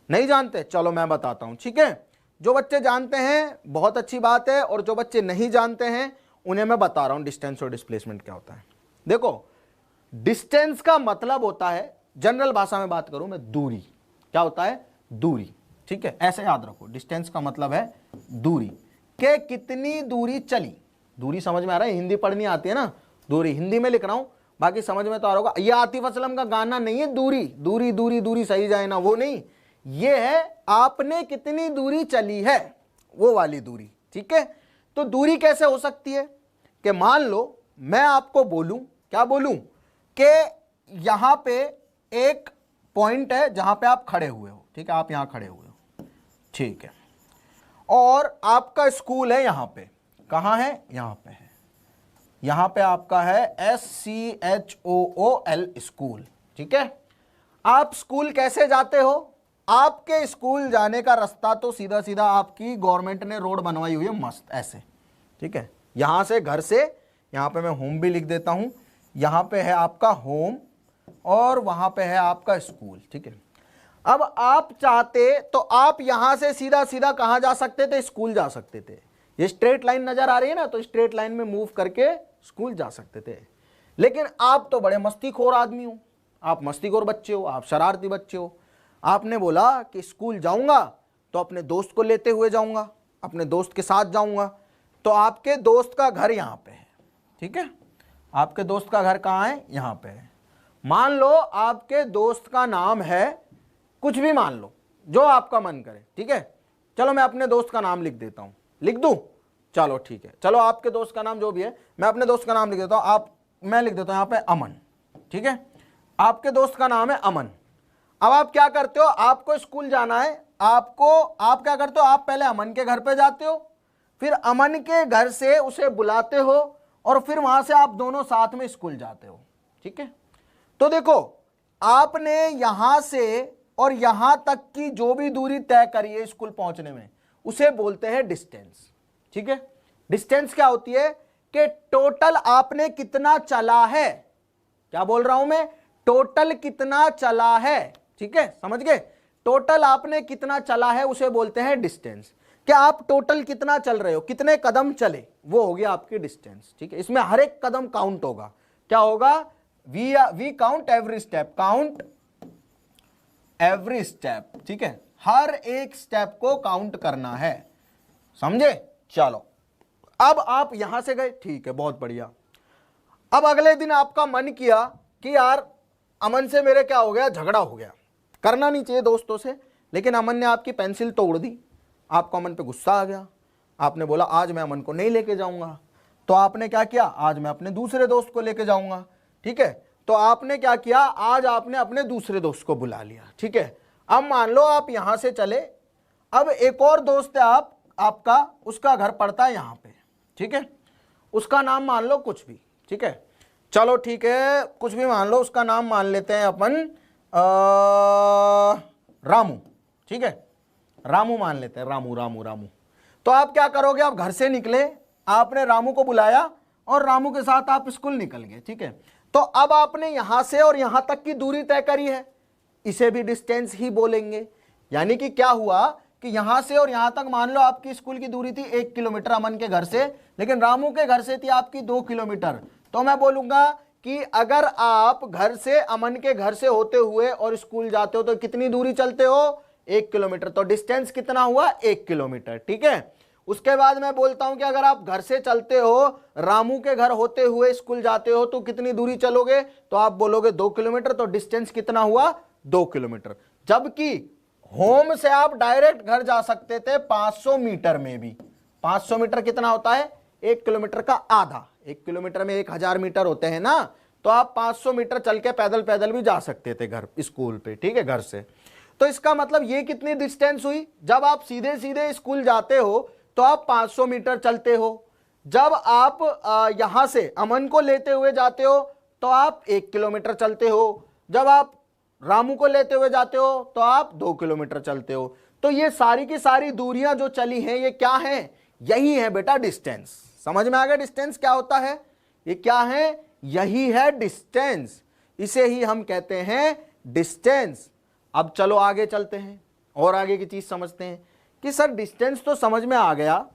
नहीं जानते? चलो मैं बताता हूं। ठीक है, जो बच्चे जानते हैं बहुत अच्छी बात है, और जो बच्चे नहीं जानते हैं उन्हें मैं बता रहा हूं डिस्टेंस और डिस्प्लेसमेंट क्या होता है। देखो, डिस्टेंस का मतलब होता है, जनरल भाषा में बात करूं मैं, दूरी। क्या होता है? दूरी। ठीक है, ऐसे याद रखो, डिस्टेंस का मतलब है दूरी, के कितनी दूरी चली। दूरी समझ में आ रहा है? हिंदी पढ़नी आती है ना, दूरी हिंदी में लिख रहा हूं, बाकी समझ में तो आ रहा होगा। ये आतिफ असलम का गाना नहीं है दूरी दूरी दूरी दूरी सही जाए ना, वो नहीं, ये है आपने कितनी दूरी चली है, वो वाली दूरी। ठीक है, तो दूरी कैसे हो सकती है कि मान लो मैं आपको बोलूं, क्या बोलूं, कि यहां पे एक पॉइंट है जहां पे आप खड़े हुए हो। ठीक है, आप यहां खड़े हुए हो, ठीक है, और आपका स्कूल है यहां पे, कहां है? यहां पे है, यहां पे आपका है SCHOOL स्कूल। ठीक है, आप स्कूल कैसे जाते हो? आपके स्कूल जाने का रास्ता तो सीधा सीधा आपकी गवर्नमेंट ने रोड बनवाई हुई है मस्त ऐसे। ठीक है, यहां से, घर से, यहां पे मैं होम भी लिख देता हूं, यहां पे है आपका होम और वहां पे है आपका स्कूल। ठीक है, अब आप चाहते तो आप यहां से सीधा सीधा कहां जा सकते थे? स्कूल जा सकते थे। ये स्ट्रेट लाइन नजर आ रही है ना, तो स्ट्रेट लाइन में मूव करके स्कूल जा सकते थे। लेकिन आप तो बड़े मस्तीखोर आदमी हो, आप मस्तीखोर बच्चे हो, आप शरारती बच्चे हो। आपने बोला कि स्कूल जाऊंगा तो अपने दोस्त को लेते हुए जाऊंगा, अपने दोस्त के साथ जाऊंगा। तो आपके दोस्त का घर यहां पे है। ठीक है, आपके दोस्त का घर कहां है? यहां पे है। मान लो आपके दोस्त का नाम है, कुछ भी मान लो जो आपका मन करे। ठीक है, चलो मैं अपने दोस्त का नाम लिख देता हूं, लिख दूं? चलो ठीक है, चलो आपके दोस्त का नाम जो भी है, मैं अपने दोस्त का नाम लिख देता हूं। मैं लिख देता हूं यहां पे अमन। ठीक है, आपके दोस्त का नाम है अमन। अब आप क्या करते हो? आपको स्कूल जाना है, आप क्या करते हो? आप पहले अमन के घर पे जाते हो, फिर अमन के घर से उसे बुलाते हो, और फिर वहां से आप दोनों साथ में स्कूल जाते हो। ठीक है, तो देखो, आपने यहां से और यहां तक की जो भी दूरी तय करी है स्कूल पहुंचने में, उसे बोलते हैं डिस्टेंस। ठीक है, डिस्टेंस क्या होती है कि टोटल आपने कितना चला है। क्या बोल रहा हूं मैं? टोटल कितना चला है। ठीक है, समझ गए? टोटल आपने कितना चला है उसे बोलते हैं डिस्टेंस। क्या आप टोटल कितना चल रहे हो, कितने कदम चले, वो हो गया आपकी डिस्टेंस। ठीक है, इसमें हर एक कदम काउंट होगा। क्या होगा? We count every step, count every step. ठीक है, हर एक स्टेप को काउंट करना है, समझे? चलो, अब आप यहां से गए, ठीक है, बहुत बढ़िया। अब अगले दिन आपका मन किया कि यार अमन से मेरे क्या हो गया, झगड़ा हो गया। करना नहीं चाहिए दोस्तों से, लेकिन अमन ने आपकी पेंसिल तोड़ दी, आपको अमन पे गुस्सा आ गया। आपने बोला आज मैं अमन को नहीं लेके जाऊंगा। तो आपने क्या किया? आज मैं अपने दूसरे दोस्त को लेके जाऊंगा। ठीक है, तो आपने क्या किया? आज आपने अपने दूसरे दोस्त को बुला लिया। ठीक है, अब मान लो आप यहां से चले, अब एक और दोस्त है आपका, उसका घर पड़ता है यहां पे। ठीक है, उसका नाम मान लो कुछ भी, ठीक है, चलो ठीक है, कुछ भी मान लो, उसका नाम मान लेते हैं अपन रामू, ठीक है, रामू मान लेते हैं, रामू रामू रामू। तो आप क्या करोगे, आप घर से निकले, आपने रामू को बुलाया और रामू के साथ आप स्कूल निकल गए, ठीक है। तो अब आपने यहां से और यहां तक की दूरी तय करी है, इसे भी डिस्टेंस ही बोलेंगे। यानी कि क्या हुआ कि यहां से और यहां तक मान लो आपकी स्कूल की दूरी थी 1 किलोमीटर अमन के घर से, लेकिन रामू के घर से थी आपकी 2 किलोमीटर। तो मैं बोलूंगा कि अगर आप घर से अमन के घर से होते हुए और स्कूल जाते हो तो कितनी दूरी चलते हो, 1 किलोमीटर। तो डिस्टेंस कितना हुआ, 1 किलोमीटर, ठीक है। उसके बाद मैं बोलता हूं कि अगर आप घर से चलते हो, रामू के घर होते हुए स्कूल जाते हो तो कितनी दूरी चलोगे, तो आप बोलोगे 2 किलोमीटर। तो डिस्टेंस कितना हुआ, 2 किलोमीटर। जबकि होम से आप डायरेक्ट घर जा सकते थे 500 मीटर में भी। 500 मीटर कितना होता है, 1 किलोमीटर का आधा। 1 किलोमीटर में 1000 मीटर होते हैं ना, तो आप 500 मीटर चल के पैदल पैदल भी जा सकते थे घर स्कूल पे, ठीक है, घर से। तो इसका मतलब ये कितनी डिस्टेंस हुई, जब आप सीधे सीधे स्कूल जाते हो तो आप 500 मीटर चलते हो, जब आप यहां से अमन को लेते हुए जाते हो तो आप 1 किलोमीटर चलते हो, जब आप रामू को लेते हुए जाते हो तो आप 2 किलोमीटर चलते हो। तो ये सारी की सारी दूरियां जो चली हैं ये क्या हैं, यही है बेटा डिस्टेंस। समझ में आ गया डिस्टेंस क्या होता है, ये क्या है, यही है डिस्टेंस, इसे ही हम कहते हैं डिस्टेंस। अब चलो आगे चलते हैं और आगे की चीज समझते हैं कि सर डिस्टेंस तो समझ में आ गया,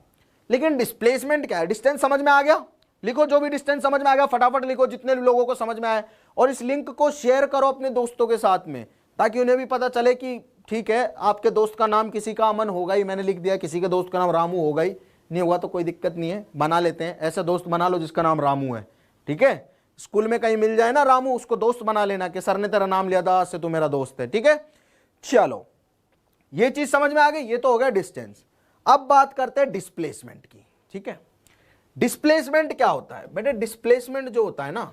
लेकिन डिस्प्लेसमेंट क्या है। डिस्टेंस समझ में आ गया, लिखो जो भी डिस्टेंस समझ में आ गया फटाफट लिखो, जितने लोगों को समझ में आए, और इस लिंक को शेयर करो अपने दोस्तों के साथ में, ताकि उन्हें भी पता चले कि ठीक है, आपके दोस्त का नाम किसी का अमन होगा ही, मैंने लिख दिया, किसी के दोस्त का नाम रामू होगा ही, नहीं होगा तो कोई दिक्कत नहीं है, बना लेते हैं, ऐसा दोस्त बना लो जिसका नाम रामू है, ठीक है। स्कूल में कहीं मिल जाए ना रामू, उसको दोस्त बना लेना कि सर ने तेरा नाम लिया था, आज से तू मेरा दोस्त है, ठीक है। चलो ये चीज समझ में आ गई, ये तो हो गया डिस्टेंस। अब बात करते हैं डिस्प्लेसमेंट की, ठीक है। डिस्प्लेसमेंट क्या होता है बेटे, डिस्प्लेसमेंट जो होता है ना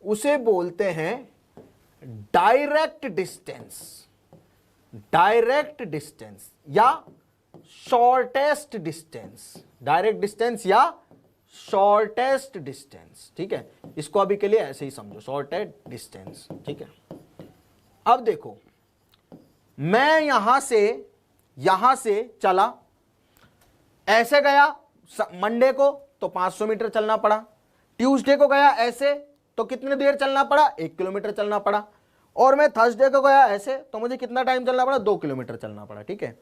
उसे बोलते हैं डायरेक्ट डिस्टेंस, डायरेक्ट डिस्टेंस या शॉर्टेस्ट डिस्टेंस, डायरेक्ट डिस्टेंस या शॉर्टेस्ट डिस्टेंस, ठीक है। इसको अभी के लिए ऐसे ही समझो, शॉर्टेस्ट डिस्टेंस, ठीक है। अब देखो, मैं यहां से चला, ऐसे गया मंडे को तो 500 मीटर चलना पड़ा, ट्यूसडे को गया ऐसे तो कितनी देर चलना पड़ा, 1 किलोमीटर चलना पड़ा, और मैं थर्सडे को गया ऐसे तो मुझे कितना टाइम चलना पड़ा, 2 किलोमीटर चलना पड़ा, ठीक है।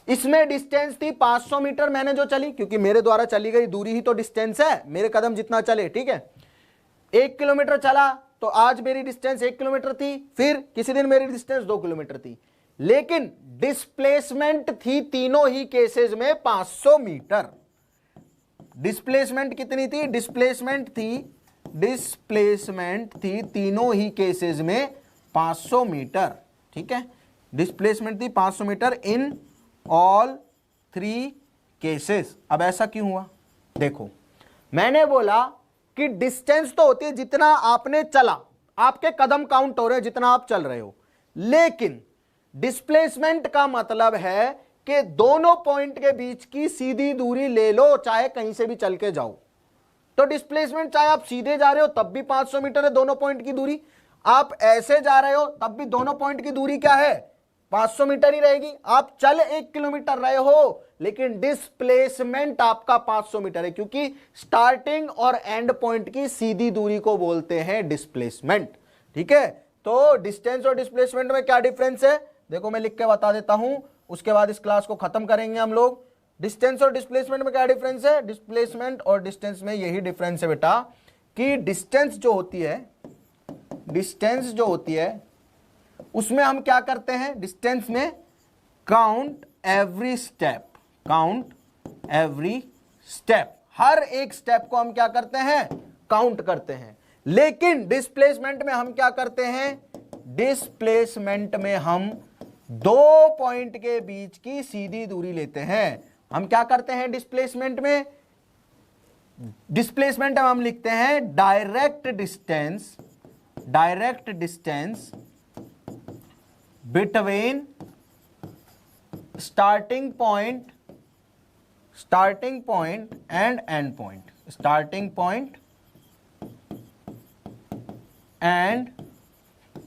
इसमें डिस्टेंस थी 500 मीटर मैंने जो चली, क्योंकि मेरे द्वारा चली गई दूरी ही तो डिस्टेंस है, मेरे कदम जितना चले, ठीक है। 1 किलोमीटर चला तो आज मेरी डिस्टेंस 1 किलोमीटर थी, फिर किसी दिन मेरी डिस्टेंस 2 किलोमीटर थी, लेकिन डिस्प्लेसमेंट थी तीनों ही केसेस में 500 मीटर। डिस्प्लेसमेंट कितनी थी, डिस्प्लेसमेंट थी तीनों ही केसेस में 500 मीटर, ठीक है। डिस्प्लेसमेंट थी 500 मीटर इन ऑल 3 केसेस। अब ऐसा क्यों हुआ, देखो मैंने बोला कि डिस्टेंस तो होती है जितना आपने चला, आपके कदम काउंट हो रहे हैं जितना आप चल रहे हो, लेकिन डिस्प्लेसमेंट का मतलब है कि दोनों पॉइंट के बीच की सीधी दूरी ले लो, चाहे कहीं से भी चल के जाओ। तो डिस्प्लेसमेंट चाहे आप सीधे जा रहे हो तब भी 500 मीटर है दोनों पॉइंट की दूरी, आप ऐसे जा रहे हो तब भी दोनों पॉइंट की दूरी क्या है, 500 मीटर ही रहेगी। आप चल 1 किलोमीटर रहे हो लेकिन डिस्प्लेसमेंट आपका 500 मीटर है, क्योंकि स्टार्टिंग और एंड पॉइंट की सीधी दूरी को बोलते हैं डिस्प्लेसमेंट, ठीक है। तो डिस्टेंस और डिस्प्लेसमेंट में क्या डिफरेंस है, देखो मैं लिख के बता देता हूं, उसके बाद इस क्लास को खत्म करेंगे हम लोग। डिस्टेंस और डिस्प्लेसमेंट में क्या डिफरेंस है, डिस्प्लेसमेंट और डिस्टेंस में यही डिफरेंस है बेटा कि डिस्टेंस जो होती है उसमें हम क्या करते हैं, डिस्टेंस में काउंट एवरी स्टेप, हर एक स्टेप को हम क्या करते हैं, काउंट करते हैं। लेकिन डिस्प्लेसमेंट में हम क्या करते हैं, डिस्प्लेसमेंट में हम 2 पॉइंट के बीच की सीधी दूरी लेते हैं। हम क्या करते हैं डिस्प्लेसमेंट में हम लिखते हैं direct distance between starting point and and point, starting point and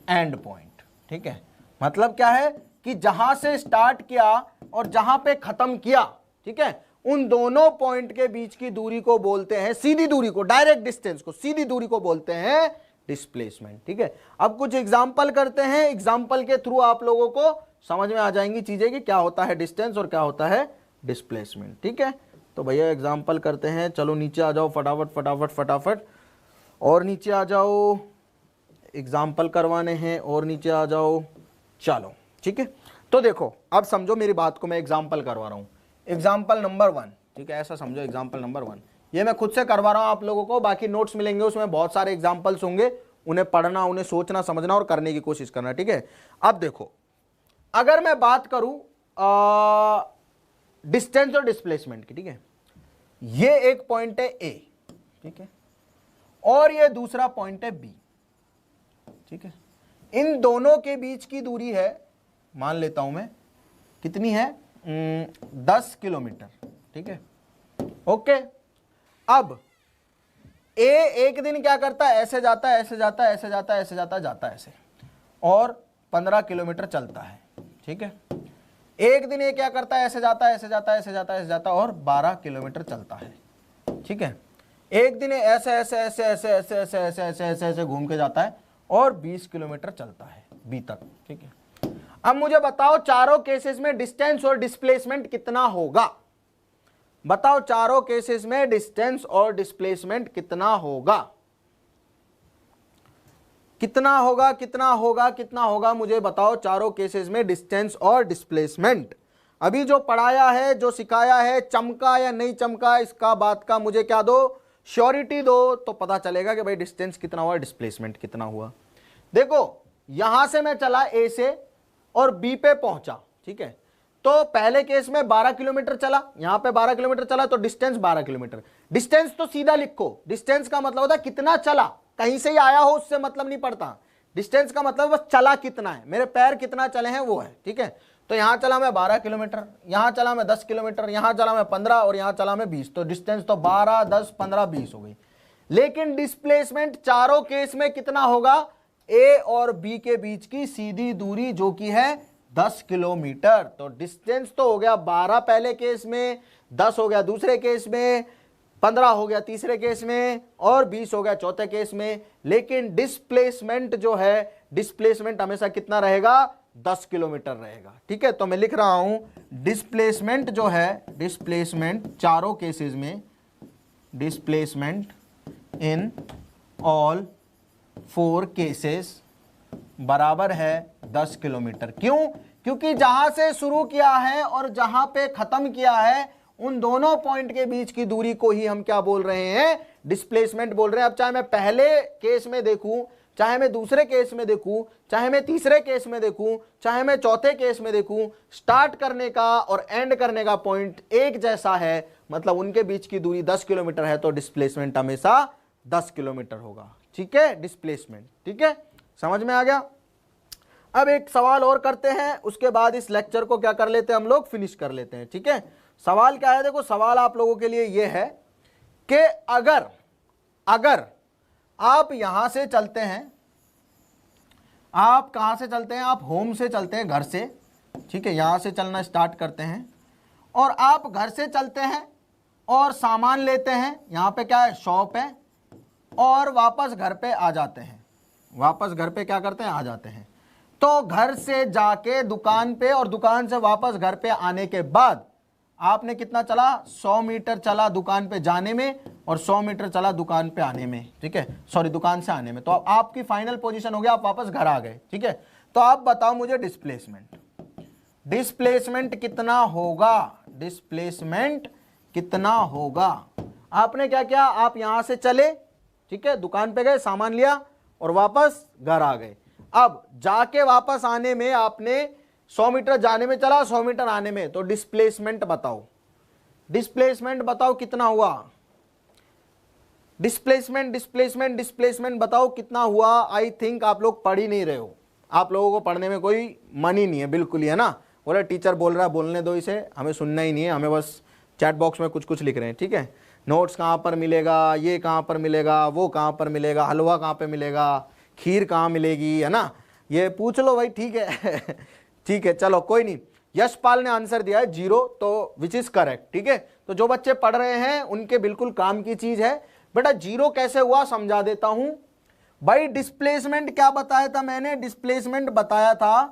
and point. ठीक है, मतलब क्या है कि जहां से स्टार्ट किया और जहां पे खत्म किया, ठीक है, उन दोनों पॉइंट के बीच की दूरी को बोलते हैं, सीधी दूरी को, डायरेक्ट डिस्टेंस को, सीधी दूरी को बोलते हैं डिस्प्लेसमेंट। ठीक है, अब कुछ एग्जांपल करते हैं, एग्जांपल के थ्रू आप लोगों को समझ में आ जाएंगी चीजें कि क्या होता है डिस्टेंस और क्या होता है डिस्प्लेसमेंट। ठीक है, तो भैया एग्जांपल करते हैं। चलो नीचे आ जाओ फटाफट फटाफट फटाफट, और नीचे आ जाओ, एग्जाम्पल करवाने हैं, और नीचे आ जाओ। चलो ठीक है, तो देखो अब समझो मेरी बात को, मैं एग्जाम्पल करवा रहा हूँ। एग्जाम्पल नंबर 1, ठीक है, ऐसा समझो, एग्जाम्पल नंबर 1 ये मैं खुद से करवा रहा हूँ आप लोगों को, बाकी नोट्स मिलेंगे उसमें बहुत सारे एग्जाम्पल्स होंगे, उन्हें पढ़ना, उन्हें सोचना समझना और करने की कोशिश करना। ठीक है, अब देखो अगर मैं बात करूं डिस्टेंस और डिस्प्लेसमेंट की, ठीक है, ये एक पॉइंट है ए, ठीक है, और ये दूसरा पॉइंट है बी। ठीक है, इन दोनों के बीच की दूरी है, मान लेता हूं मैं, कितनी है, 10 किलोमीटर। ठीक है, ओके। अब ए एक दिन क्या करता है, ऐसे जाता है, ऐसे जाता है, ऐसे जाता है, ऐसे जाता है, जाता है ऐसे, और 15 किलोमीटर चलता है। ठीक है, एक दिन ये क्या करता है, ऐसे जाता है, ऐसे जाता है, ऐसे जाता है, ऐसे जाता है, और 12 किलोमीटर चलता है। ठीक है, एक दिन ऐसे ऐसे ऐसे ऐसे ऐसे ऐसे ऐसे ऐसे ऐसे ऐसे घूम के जाता है और 20 किलोमीटर चलता है बी तक। ठीक है, अब मुझे बताओ चारों केसेस में डिस्टेंस और डिस्प्लेसमेंट कितना होगा, बताओ चारों केसेस में डिस्टेंस और डिस्प्लेसमेंट कितना होगा, कितना होगा, कितना होगा, कितना होगा, मुझे बताओ चारों केसेस में डिस्टेंस और डिस्प्लेसमेंट। अभी जो पढ़ाया है, जो सिखाया है, चमका या नहीं चमका, इसका बात का मुझे क्या दो, श्योरिटी दो, तो पता चलेगा कि भाई डिस्टेंस कितना हुआ, डिस्प्लेसमेंट कितना हुआ। देखो यहां से मैं चला ए से और बी पे पहुंचा। ठीक है, तो पहले केस में 12 किलोमीटर चला, यहां पे 12 किलोमीटर चला, तो डिस्टेंस 12 किलोमीटर। डिस्टेंस तो सीधा लिखो, डिस्टेंस का मतलब होता है कितना चला, कहीं से ही आया हो उससे मतलब नहीं पड़ता, डिस्टेंस का मतलब बस चला कितना है, मेरे पैर कितना चले हैं वो है। ठीक है, तो यहां चला मैं 12 किलोमीटर, यहां चला मैं 10 किलोमीटर, यहां चला मैं 15 और यहां चला मैं 20, तो डिस्टेंस तो 12, 10, 15, 20 हो गई। लेकिन डिस्प्लेसमेंट चारों केस में कितना होगा, ए और बी के बीच की सीधी दूरी जो कि है 10 किलोमीटर। तो डिस्टेंस तो हो गया 12 पहले केस में, 10 हो गया दूसरे केस में, 15 हो गया तीसरे केस में, और 20 हो गया चौथे केस में। लेकिन डिस्प्लेसमेंट जो है, डिस्प्लेसमेंट हमेशा कितना रहेगा, 10 किलोमीटर रहेगा। ठीक है, तो मैं लिख रहा हूं डिस्प्लेसमेंट जो है, डिस्प्लेसमेंट चारों केसेस में, डिस्प्लेसमेंट इन ऑल 4 केसेस बराबर है 10 किलोमीटर। क्यों, क्योंकि जहां से शुरू किया है और जहां पे खत्म किया है, उन दोनों पॉइंट के बीच की दूरी को ही हम क्या बोल रहे हैं, डिस्प्लेसमेंट बोल रहे हैं। अब चाहे मैं पहले केस में देखूं, चाहे मैं दूसरे केस में देखूं, चाहे मैं तीसरे केस में देखूं, चाहे मैं चौथे केस में देखूं, स्टार्ट करने का और एंड करने का पॉइंट एक जैसा है, मतलब उनके बीच की दूरी 10 किलोमीटर है, तो डिस्प्लेसमेंट हमेशा 10 किलोमीटर होगा। ठीक है, डिस्प्लेसमेंट। ठीक है, समझ में आ गया। अब एक सवाल और करते हैं, उसके बाद इस लेक्चर को क्या कर लेते हैं हम लोग, फिनिश कर लेते हैं। ठीक है, सवाल क्या है, देखो सवाल आप लोगों के लिए यह है कि अगर आप यहां से चलते हैं, आप कहां से चलते हैं, आप होम से चलते हैं, घर से। ठीक है, यहां से चलना स्टार्ट करते हैं और आप घर से चलते हैं और सामान लेते हैं, यहां पे क्या है, शॉप है, और वापस घर पे आ जाते हैं, वापस घर पे क्या करते हैं, आ जाते हैं। तो घर से जाके दुकान पे और दुकान से वापस घर पे आने के बाद आपने कितना चला, 100 मीटर चला दुकान पे जाने में और 100 मीटर चला दुकान पे आने में। ठीक है, सॉरी दुकान से आने में। तो अब आपकी फाइनल पोजीशन हो गया, आप वापस घर आ गए। ठीक है, तो आप बताओ मुझे डिस्प्लेसमेंट कितना होगा, डिस्प्लेसमेंट कितना होगा। आपने क्या किया, आप यहां से चले, ठीक है, दुकान पे गए, सामान लिया और वापस घर आ गए। अब जाके वापस आने में आपने 100 मीटर जाने में चला, 100 मीटर आने में, तो डिस्प्लेसमेंट बताओ, डिस्प्लेसमेंट बताओ कितना हुआ, डिस्प्लेसमेंट बताओ कितना हुआ। आई थिंक आप लोग पढ़ ही नहीं रहे हो, आप लोगों को पढ़ने में कोई मन ही नहीं है, बिल्कुल ही, है ना। बोले टीचर बोल रहा है, बोलने दो इसे, हमें सुनना ही नहीं है, हमें बस चैट बॉक्स में कुछ कुछ लिख रहे हैं, ठीक है। नोट्स कहाँ पर मिलेगा, ये कहाँ पर मिलेगा, वो कहाँ पर मिलेगा, हलवा कहाँ पे मिलेगा, खीर कहाँ मिलेगी, है ना, ये पूछ लो भाई, ठीक है। ठीक है, चलो कोई नहीं। यशपाल ने आंसर दिया है 0, तो विच इज करेक्ट, ठीक है। तो जो बच्चे पढ़ रहे हैं उनके बिल्कुल काम की चीज है। बेटा 0 कैसे हुआ समझा देता हूं भाई। डिस्प्लेसमेंट क्या बताया था मैंने, डिस्प्लेसमेंट बताया था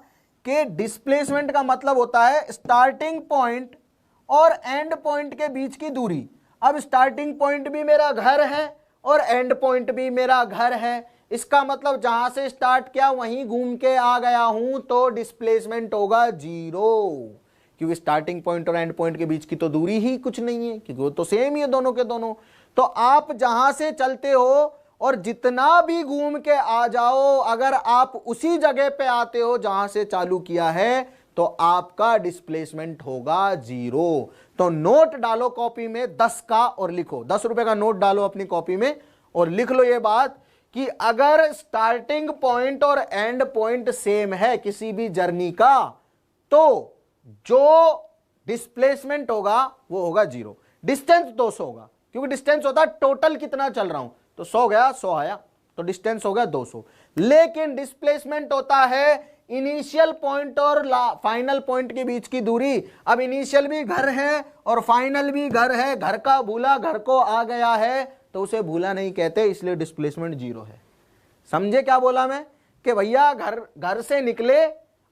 कि डिस्प्लेसमेंट का मतलब होता है स्टार्टिंग पॉइंट और एंड पॉइंट के बीच की दूरी। अब स्टार्टिंग पॉइंट भी मेरा घर है और एंड पॉइंट भी मेरा घर है, इसका मतलब जहां से स्टार्ट किया वहीं घूम के आ गया हूं, तो डिस्प्लेसमेंट होगा 0, क्योंकि स्टार्टिंग पॉइंट और एंड पॉइंट के बीच की तो दूरी ही कुछ नहीं है, क्योंकि वो तो सेम ही है दोनों के दोनों। तो आप जहां से चलते हो और जितना भी घूम के आ जाओ, अगर आप उसी जगह पे आते हो जहां से चालू किया है, तो आपका डिस्प्लेसमेंट होगा 0। तो नोट डालो कॉपी में 10 का और लिखो, 10 रुपए का नोट डालो अपनी कॉपी में और लिख लो ये बात कि अगर स्टार्टिंग पॉइंट और एंड पॉइंट सेम है किसी भी जर्नी का, तो जो डिस्प्लेसमेंट होगा वो होगा 0। डिस्टेंस 200 होगा, क्योंकि डिस्टेंस होता है टोटल कितना चल रहा हूं, तो 100 गया 100 आया, तो डिस्टेंस हो गया 200। लेकिन डिस्प्लेसमेंट होता है इनिशियल पॉइंट और फाइनल पॉइंट के बीच की दूरी। अब इनिशियल भी घर है और फाइनल भी घर है, घर का भूला घर को आ गया है, तो उसे भूला नहीं कहते, इसलिए डिस्प्लेसमेंट 0 है। समझे क्या बोला मैं, कि भैया घर से निकले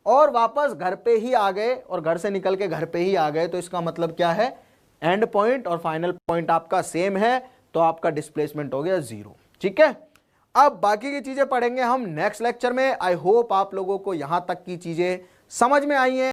और वापस घर पे ही आ गए और घर से निकल के घर पे ही आ गए, तो इसका मतलब क्या है, एंड पॉइंट और फाइनल पॉइंट आपका सेम है, तो आपका डिस्प्लेसमेंट हो गया 0, ठीक है। अब बाकी की चीजें पढ़ेंगे हम नेक्स्ट लेक्चर में। आई होप आप लोगों को यहां तक की चीजें समझ में आई हैं।